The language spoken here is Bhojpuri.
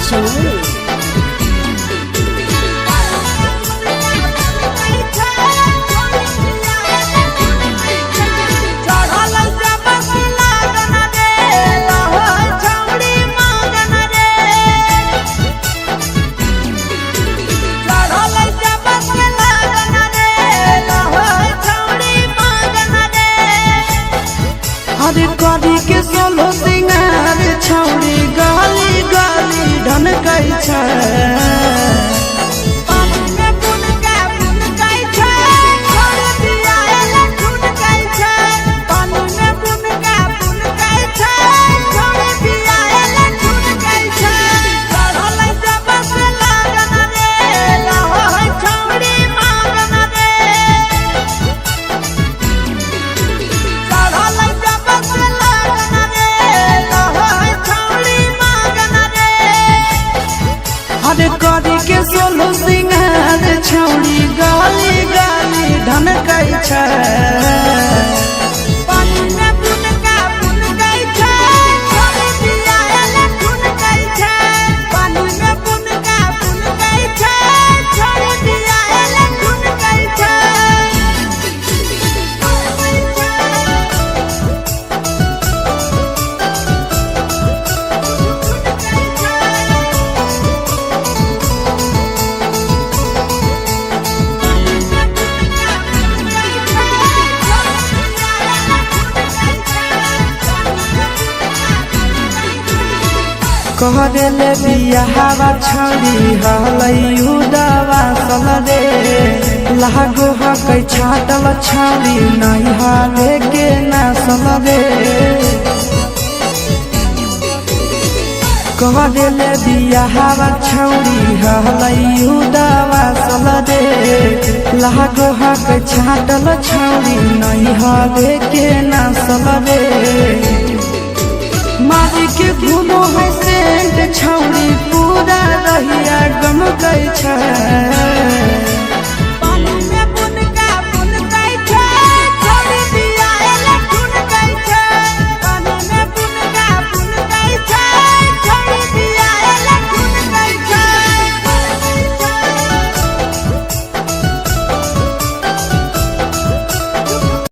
Shimoli. हरे करी के सोलो सिंगार छौड़ी गाली गाली ढनकै छै पानी में बुनका बुनकै छै छोड़ दिया एला ठुनकै छै पानी में बुनका बुनकै छै छोड़ दिया एला ठुनकै छै चढ़लै जब से लगन रे लहै छौड़ी मांगन रे चढ़लै जब से लगन रे लहै छौड़ी मांगन रे हरे करी के सोलो सिंगार छौड़ी गाली गाली ढनकै छै पानी में बुनका बुनकै छै छोड़ दिया एला ठुनकै छै पानी में बुनका बुनकै छै छोड़ दिया एला ठुनकै छै कहले बियाहवा छौड़ी हलै उदावा सल रे लागो हकै छाटल छौड़ी नहीं हारे के ना सल रे कहले बियाहवा छौड़ी हलै उदावा सल रे लागो हकै छाटल छौड़ी नहीं हारे के ना सल रे मारी के घूमो है सेंट छौड़ी पूरा रहिया गम गई छै।